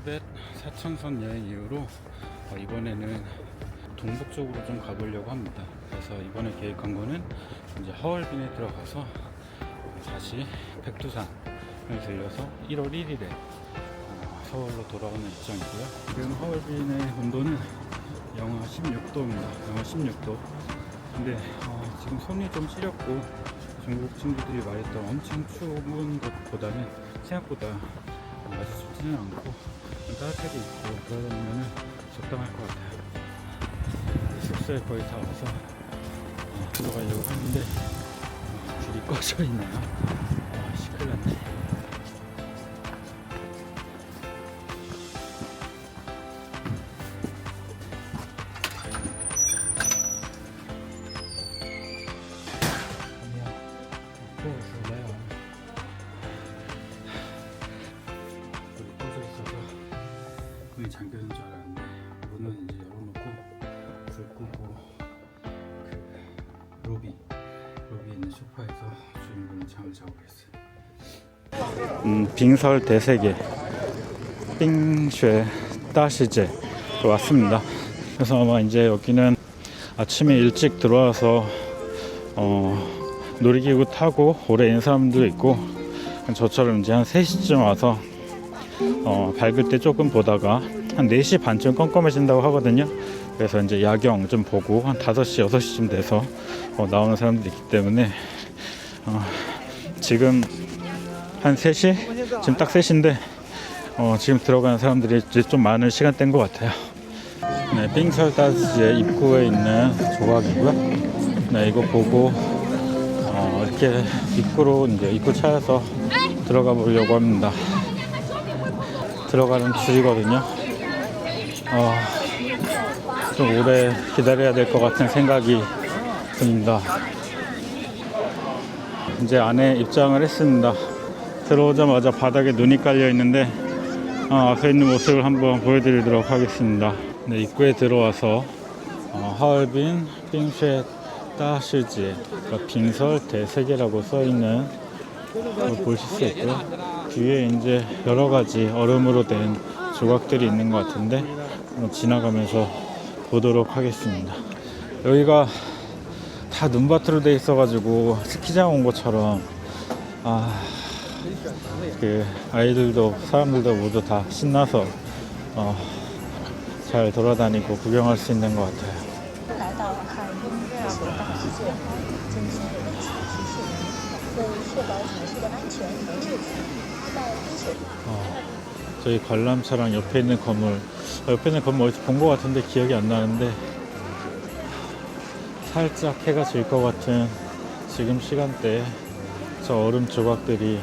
티베트 사천선 여행 이후로 이번에는 동북 쪽으로 좀 가보려고 합니다. 그래서 이번에 계획한 거는 이제 하얼빈에 들어가서 다시 백두산을 들려서 1월 1일에 서울로 돌아오는 일정이고요. 지금 하얼빈의 온도는 영하 16도입니다. 영하 16도. 근데 지금 손이 좀 시렸고 중국 친구들이 말했던 엄청 추운 것보다는 생각보다 아주 춥지는 않고 따뜻하게 있고 그러다 보면 적당할 것 같아요. 숙소에 거의 다 와서 들어가려고 하는데 불이 꺼져 있나요? 큰일 났네. 문이 잠겨진 줄 알았는데 문은 이제 열어놓고 불 끄고 그 로비에 있는 소파에서 주인공이 잠을 자고 있어요. 빙설 대세계 빙쉐 따시제로 왔습니다. 그래서 아마 이제 여기는 아침에 일찍 들어와서 놀이기구 타고 오래 있는 사람도 있고 저처럼 이제 한 3시쯤 와서 밝을 때 조금 보다가 한 4시 반쯤 껌껌해진다고 하거든요. 그래서 이제 야경 좀 보고 한 5시, 6시쯤 돼서 나오는 사람들이 있기 때문에 지금 한 3시? 지금 딱 3시인데 지금 들어가는 사람들이 이제 좀 많은 시간대인 것 같아요. 네, 빙설다스의 입구에 있는 조각이고요. 네, 이거 보고 이렇게 입구로 이제 입구 찾아서 들어가 보려고 합니다. 들어가는 줄이거든요. 좀 오래 기다려야 될 것 같은 생각이 듭니다. 이제 안에 입장을 했습니다. 들어오자마자 바닥에 눈이 깔려 있는데 앞에 있는 모습을 한번 보여드리도록 하겠습니다. 네, 입구에 들어와서 하얼빈 빙쉐 따시지 그러니까 빙설 대세계라고 써있는 걸 보실 수 있고요. 뒤에 이제 여러가지 얼음으로 된 조각들이 있는 것 같은데 지나가면서 보도록 하겠습니다. 여기가 다 눈밭으로 돼 있어 가지고 스키장 온 것처럼 그 아이들도 사람들도 모두 다 신나서 잘 돌아다니고 구경할 수 있는 것 같아요. 저희 관람차랑 옆에 있는 건물 어디서 본 것 같은데 기억이 안 나는데 살짝 해가 질 것 같은 지금 시간대에 저 얼음 조각들이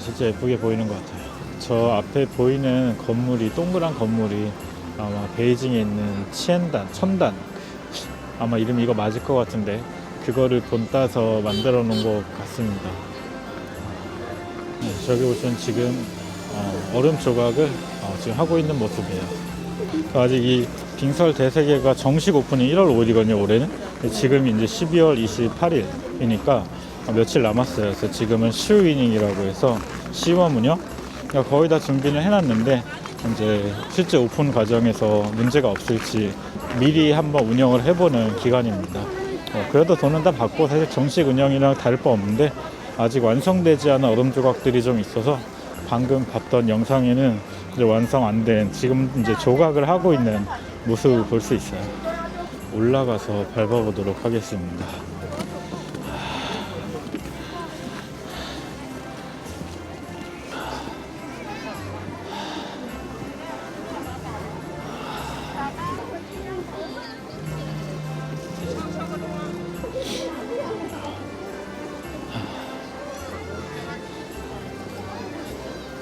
진짜 예쁘게 보이는 것 같아요. 저 앞에 보이는 건물이 동그란 건물이 아마 베이징에 있는 천단 아마 이름이 이거 맞을 것 같은데 그거를 본따서 만들어 놓은 것 같습니다. 네, 저기 보시면 지금 얼음 조각을 지금 하고 있는 모습이에요. 아직 이 빙설 대세계가 정식 오픈이 1월 5일이거든요. 올해는. 지금 이제 12월 28일이니까 며칠 남았어요. 그래서 지금은 시우이닝이라고 해서 시범 운영 그러니까 거의 다 준비를 해놨는데 이제 실제 오픈 과정에서 문제가 없을지 미리 한번 운영을 해보는 기간입니다. 그래도 돈은 다 받고 사실 정식 운영이랑 다를 바 없는데 아직 완성되지 않은 얼음 조각들이 좀 있어서 방금 봤던 영상에는 이제 완성 안 된 지금 이제 조각을 하고 있는 모습을 볼 수 있어요. 올라가서 밟아보도록 하겠습니다.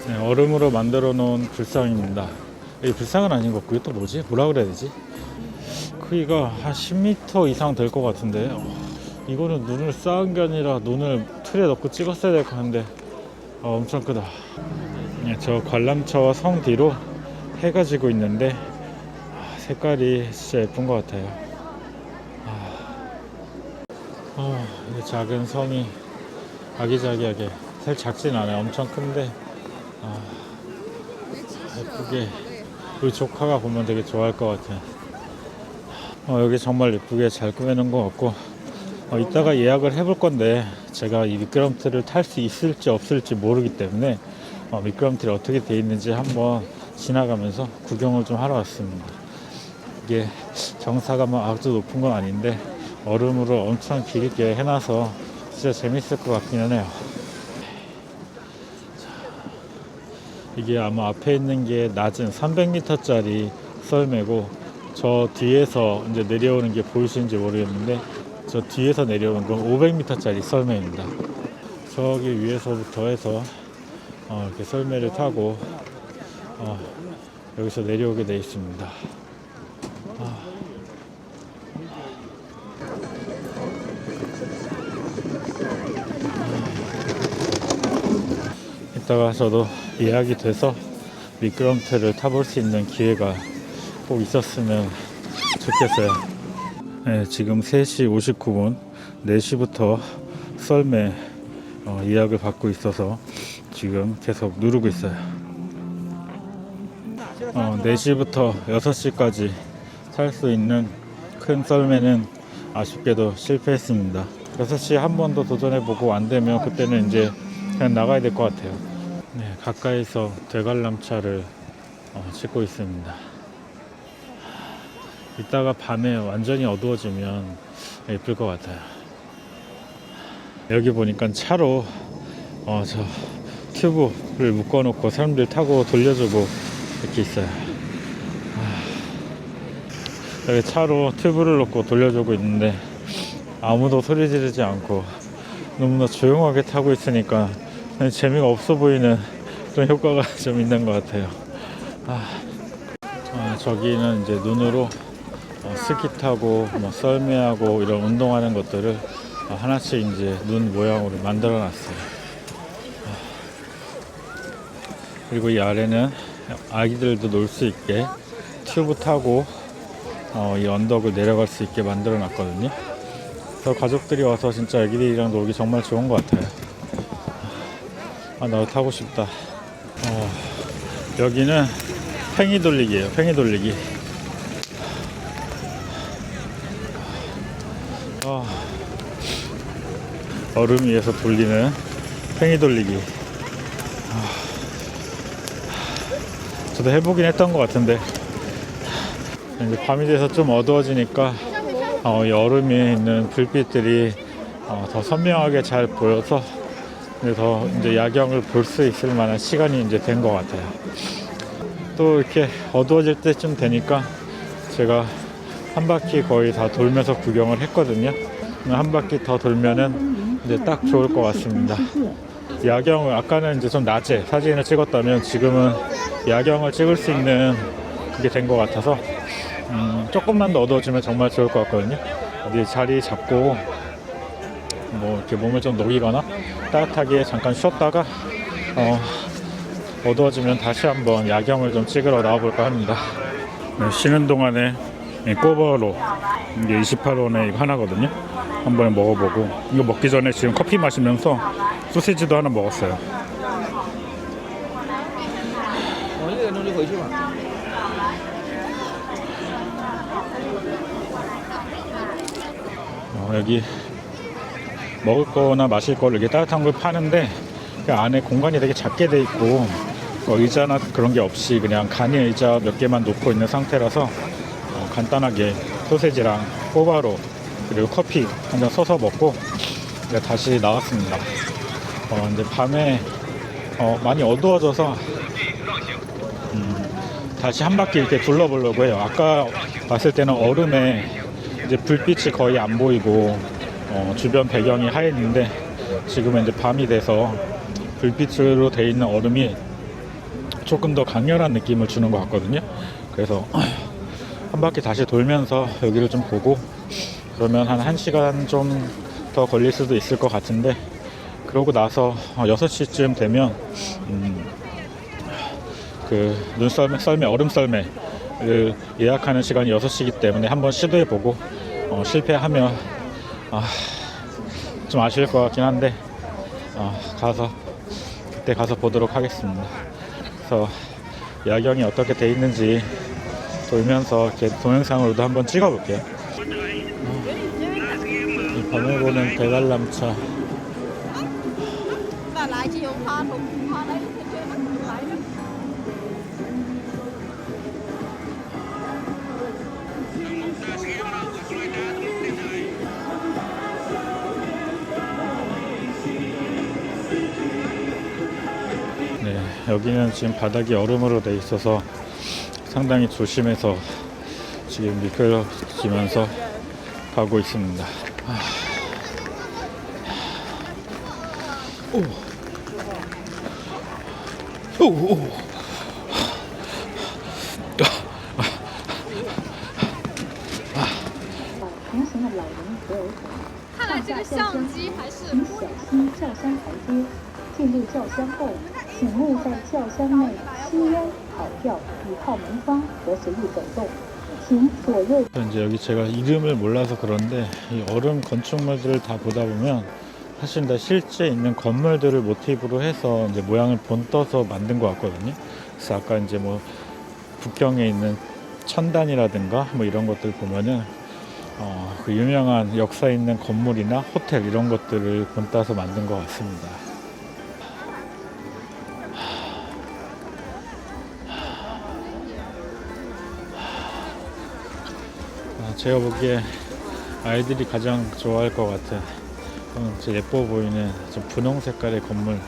네, 얼음으로 만들어 놓은 불상입니다. 이 불상은 아닌 것 같고, 이게 또 뭐지? 뭐라 그래야 되지? 크기가 한 10m 이상 될 것 같은데, 이거는 눈을 쌓은 게 아니라 눈을 틀에 넣고 찍었어야 될 것 같은데, 엄청 크다. 네, 저 관람차와 성 뒤로 해가 지고 있는데, 색깔이 진짜 예쁜 것 같아요. 이 작은 성이 아기자기하게, 사실 작진 않아요. 엄청 큰데 예쁘게 우리 조카가 보면 되게 좋아할 것 같아요. 여기 정말 예쁘게 잘 꾸며놓은 것 같고, 이따가 예약을 해볼 건데 제가 이 미끄럼틀을 탈 수 있을지 없을지 모르기 때문에 미끄럼틀이 어떻게 되어 있는지 한번 지나가면서 구경을 좀 하러 왔습니다. 이게 경사가 뭐 아주 높은 건 아닌데 얼음으로 엄청 길게 해놔서 진짜 재밌을 것 같기는 해요. 이게 아마 앞에 있는 게 낮은 300m짜리 썰매고, 저 뒤에서 이제 내려오는 게 보이시는지 모르겠는데 저 뒤에서 내려오는 건 500m짜리 썰매입니다. 저기 위에서부터 해서 이렇게 썰매를 타고 여기서 내려오게 되어 있습니다. 이따가 저도 예약이 돼서 미끄럼틀을 타볼 수 있는 기회가 꼭 있었으면 좋겠어요. 네, 지금 3시 59분, 4시부터 썰매 예약을 받고 있어서 지금 계속 누르고 있어요. 4시부터 6시까지 탈 수 있는 큰 썰매는 아쉽게도 실패했습니다. 6시에 한 번 더 도전해보고 안 되면 그때는 이제 그냥 나가야 될 것 같아요. 네, 가까이서 대관람차를 찍고 있습니다. 이따가 밤에 완전히 어두워지면 예쁠 것 같아요. 여기 보니까 차로 저 튜브를 묶어놓고 사람들 타고 돌려주고 이렇게 있어요. 여기 차로 튜브를 놓고 돌려주고 있는데 아무도 소리 지르지 않고 너무나 조용하게 타고 있으니까 재미가 없어 보이는 그런 효과가 좀 있는 것 같아요. 저기는 이제 눈으로 스키 타고 뭐 썰매하고 이런 운동하는 것들을 하나씩 이제 눈 모양으로 만들어 놨어요. 그리고 이 아래는 아기들도 놀 수 있게 튜브 타고 이 언덕을 내려갈 수 있게 만들어 놨거든요. 그래서 가족들이 와서 진짜 아기들이랑 놀기 정말 좋은 것 같아요. 나도 타고 싶다. 여기는 팽이 돌리기예요. 팽이 돌리기. 얼음 위에서 돌리는 팽이 돌리기. 저도 해보긴 했던 것 같은데 이제 밤이 돼서 좀 어두워지니까 이 얼음에 있는 불빛들이 더 선명하게 잘 보여서 더 이제 야경을 볼 수 있을 만한 시간이 이제 된 것 같아요. 또 이렇게 어두워질 때쯤 되니까 제가 한 바퀴 거의 다 돌면서 구경을 했거든요. 한 바퀴 더 돌면은 이제 딱 좋을 것 같습니다. 야경을 아까는 이제 좀 낮에 사진을 찍었다면 지금은 야경을 찍을 수 있는 게 된 것 같아서 조금만 더 어두워지면 정말 좋을 것 같거든요. 어디 자리 잡고 뭐 이렇게 몸을 좀 녹이거나 따뜻하게 잠깐 쉬었다가 어두워지면 다시 한번 야경을 좀 찍으러 나와볼까 합니다. 네, 쉬는 동안에 꼬바로 이게 28원에 이거 하나거든요. 한번 먹어보고, 이거 먹기 전에 지금 커피 마시면서 소시지도 하나 먹었어요. 여기 먹을 거나 마실 거를 이렇게 따뜻한 걸 파는데 그 안에 공간이 되게 작게 돼 있고 의자나 그런 게 없이 그냥 간이 의자 몇 개만 놓고 있는 상태라서 간단하게 소세지랑 꼬바로 그리고 커피 한 잔 써서 먹고 다시 나왔습니다. 이제 밤에 많이 어두워져서 다시 한 바퀴 이렇게 둘러보려고 해요. 아까 봤을 때는 얼음에 이제 불빛이 거의 안 보이고 주변 배경이 하얘는데 지금은 이제 밤이 돼서 불빛으로 되어 있는 얼음이 조금 더 강렬한 느낌을 주는 것 같거든요. 그래서 한 바퀴 다시 돌면서 여기를 좀 보고 그러면 한 1시간 좀 더 걸릴 수도 있을 것 같은데, 그러고 나서 6시쯤 되면 그 눈썰매 얼음 썰매를 예약하는 시간이 6시이기 때문에 한번 시도해보고 실패하면 좀 아쉬울 것 같긴 한데 그때 가서 보도록 하겠습니다. 그래서 야경이 어떻게 돼 있는지 돌면서 이렇게 동영상으로도 한번 찍어볼게요. 이 밤에 보는 대관람차. 네, 여기는 지금 바닥이 얼음으로 돼 있어서 상당히 조심해서 지금 미끄러지면서 가고 있습니다. 오. 同行的老人和儿童，看来这个相机还是请小心轿厢台阶。进入轿厢后，请勿在轿厢内吸烟、跑跳、倚靠门窗和随意走动。请左右。 이제 여기 제가 이름을 몰라서 그런데 이 얼음 건축물들을 다 보다 보면 사실 다 실제 있는 건물들을 모티브로 해서 이제 모양을 본떠서 만든 것 같거든요. 그래서 아까 이제 뭐 북경에 있는 천단이라든가 뭐 이런 것들 보면은 그 유명한 역사 있는 건물이나 호텔 이런 것들을 본따서 만든 것 같습니다. 제가 보기에 아이들이 가장 좋아할 것 같은 좀 예뻐 보이는 좀 분홍 색깔의 건물.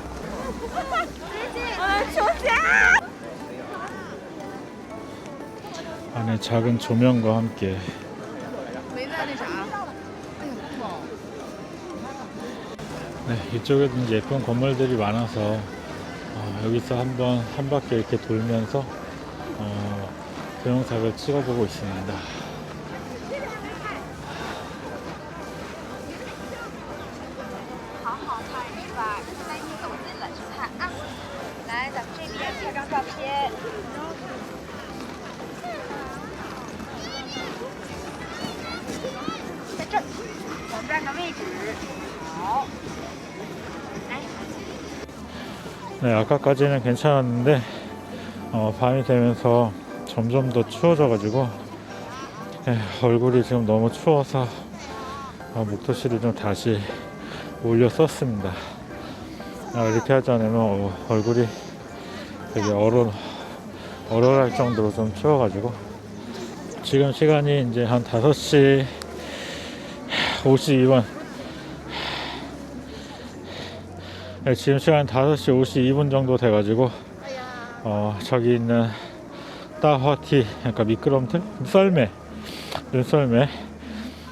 안에 작은 조명과 함께 네, 이쪽에도 이제 예쁜 건물들이 많아서 여기서 한번 한 바퀴 이렇게 돌면서 동영상을 찍어보고 있습니다. 네, 아까까지는 괜찮았는데 밤이 되면서 점점 더 추워져가지고 얼굴이 지금 너무 추워서 목도시를 좀 다시 올려 썼습니다. 이렇게 하지 않으면 얼굴이 되게 얼얼할 정도로 좀 추워가지고 지금 시간이 이제 한 5시 52분. 네, 지금 시간 5시 52분 정도 돼가지고 저기 있는 따화티, 그러니까 미끄럼틀? 눈썰매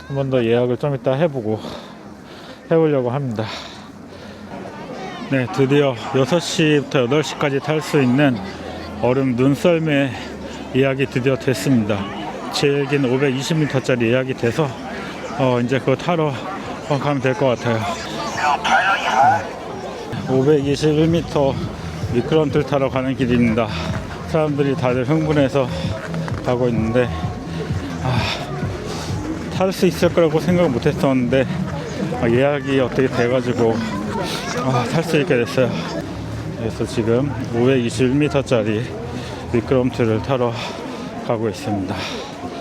한 번 더 예약을 좀 이따 해보려고 합니다. 네, 드디어 6시부터 8시까지 탈 수 있는 얼음 눈썰매 예약이 드디어 됐습니다. 제일 긴 520m짜리 예약이 돼서 이제 그거 타러 가면 될 것 같아요. 521m 미끄럼틀 타러 가는 길입니다. 사람들이 다들 흥분해서 가고 있는데 탈 수 있을 거라고 생각 못 했었는데 예약이 어떻게 돼가지고 탈 수 있게 됐어요. 그래서 지금 521m짜리 미끄럼틀을 타러 가고 있습니다.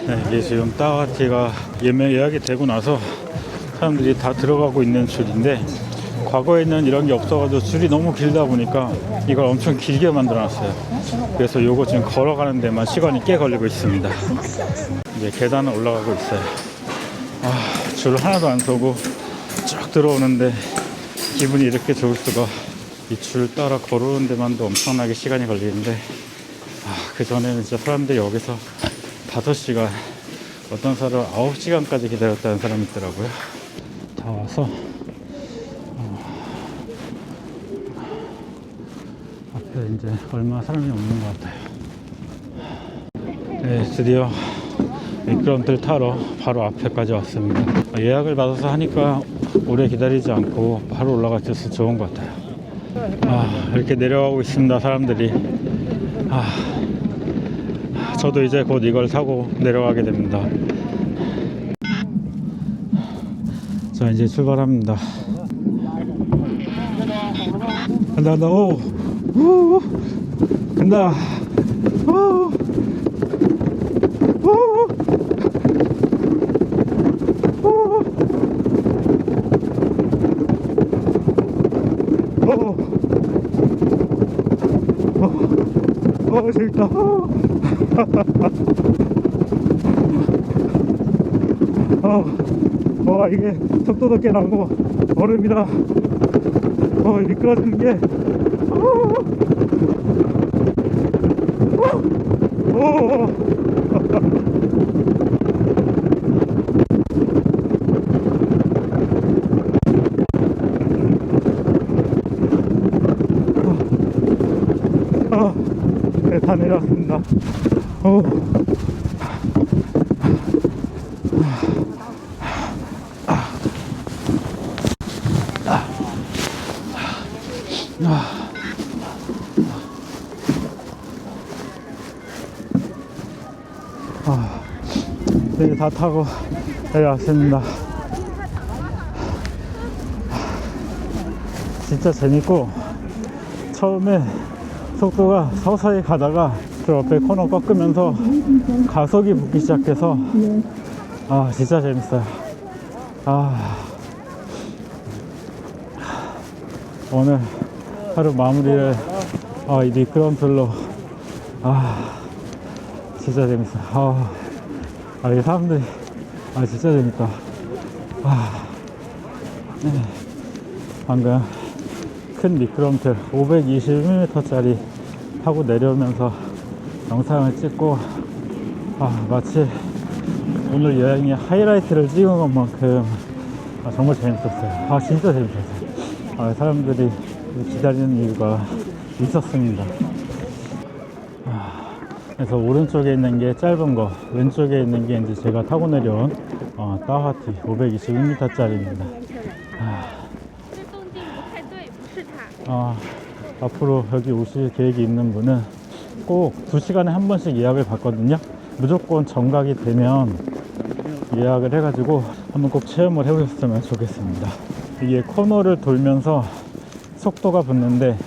네, 이게 지금 따와티가 예약이 되고 나서 사람들이 다 들어가고 있는 줄인데 과거에는 이런 게 없어가지고 줄이 너무 길다 보니까 이걸 엄청 길게 만들어놨어요. 그래서 요거 지금 걸어가는 데만 시간이 꽤 걸리고 있습니다. 이제 계단을 올라가고 있어요. 줄 하나도 안 서고 쭉 들어오는데 기분이 이렇게 좋을 수가. 이 줄 따라 걸어오는 데만도 엄청나게 시간이 걸리는데 그 전에는 진짜 사람들이 여기서 5시간, 어떤 사람은 9시간까지 기다렸다는 사람이 있더라고요. 다 와서 앞에 이제 얼마 사람이 없는 것 같아요. 네, 드디어 미끄럼틀 타러 바로 앞에까지 왔습니다. 예약을 받아서 하니까 오래 기다리지 않고 바로 올라갈 수 있어서 좋은 것 같아요. 이렇게 내려가고 있습니다. 사람들이. 저도 이제 곧 이걸 타고 내려가게 됩니다. 자, 이제 출발합니다. 간다. 오! 간다. 재밌다. 이게 속도도 꽤 나고 얼음이라 미끄러지는 게 네, 다 내려왔습니다. 네, 다 타고 내려왔습니다. 진짜 재밌고, 처음에 속도가 서서히 가다가 그 옆에 코너 꺾으면서 가속이 붙기 시작해서 진짜 재밌어요. 오늘 하루 마무리를 이 미끄럼틀로 진짜 재밌어요. 이 사람들이 진짜 재밌다. 네. 방금 큰 미끄럼틀 521m짜리 타고 내려오면서 영상을 찍고 마치 오늘 여행의 하이라이트를 찍은 것만큼 정말 재밌었어요. 진짜 재밌었어요. 사람들이 기다리는 이유가 있었습니다. 그래서 오른쪽에 있는 게 짧은 거, 왼쪽에 있는 게 이제 제가 타고 내려온 따하티 521m짜리입니다. 앞으로 여기 오실 계획이 있는 분은 꼭 2시간에 한 번씩 예약을 받거든요. 무조건 정각이 되면 예약을 해가지고 한번 꼭 체험을 해보셨으면 좋겠습니다. 이게 코너를 돌면서 속도가 붙는데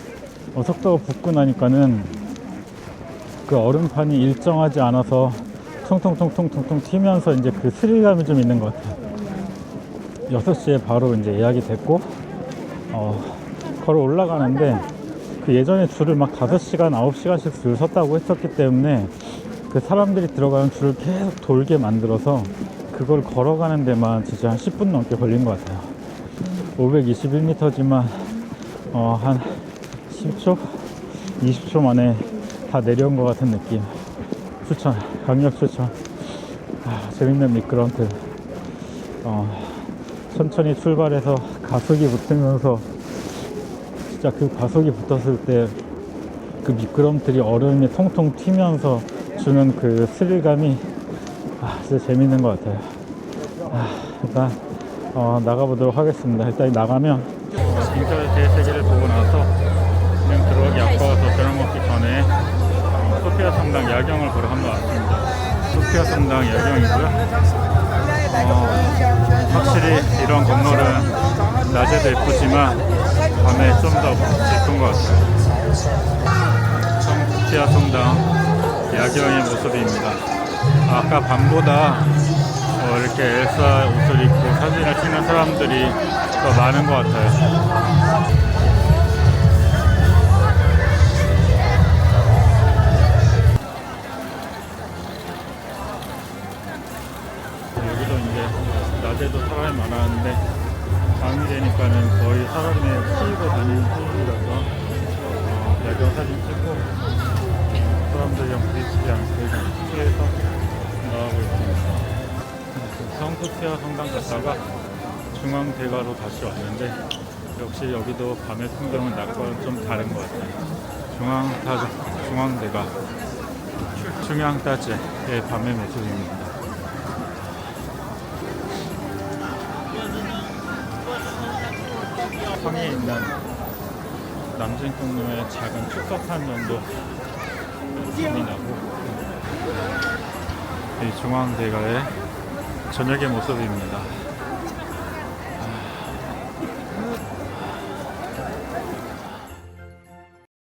속도가 붙고 나니까는 그 얼음판이 일정하지 않아서 통통통통통통 튀면서 이제 그 스릴감이 좀 있는 것 같아요. 6시에 바로 이제 예약이 됐고 걸어 올라가는데 그 예전에 줄을 막 5시간, 9시간씩 줄 섰다고 했었기 때문에 그 사람들이 들어가는 줄을 계속 돌게 만들어서 그걸 걸어가는 데만 진짜 한 10분 넘게 걸린 것 같아요. 521m지만 한 10초? 20초 만에 다 내려온 것 같은 느낌. 추천, 강력 추천. 재밌는 미끄럼틀. 천천히 출발해서 가속이 붙으면서 진짜 그 가속이 붙었을 때 그 미끄럼틀이 얼음이 통통 튀면서 주는 그 스릴감이 진짜 재밌는 것 같아요. 일단 나가보도록 하겠습니다. 일단 나가면 인터넷 대세계를 보고 나서 그냥 들어가기 아까워서 저녁 먹기 전에 소피아 성당 야경을 보러 한번 왔습니다. 소피아 성당 야경이고요. 확실히 이런 건물은 낮에도 예쁘지만 밤에 좀 더 예쁜 것 같아요. 소피아 성당 야경의 모습입니다. 아까 밤보다 이렇게 엘사 옷을 입고 사진을 찍는 사람들이 더 많은 것 같아요. 여기도 이제 낮에도 사람이 많았는데 밤이 되니까는 거의 사람이 피고 다니는 분위기라서 야경 사진 찍고 사람들이랑 부딪히지 않게 피해서 나가고 있습니다. 성소피아 성당 갔다가 중앙대가로 다시 왔는데 역시 여기도 밤의 풍경은 낮과는 좀 다른 것 같아요. 중앙대가 중앙따제의 밤의 모습입니다. 성에 있는 남진공로의 작은 축소판 정도 소리 나고 이 중앙대가의 저녁의 모습입니다.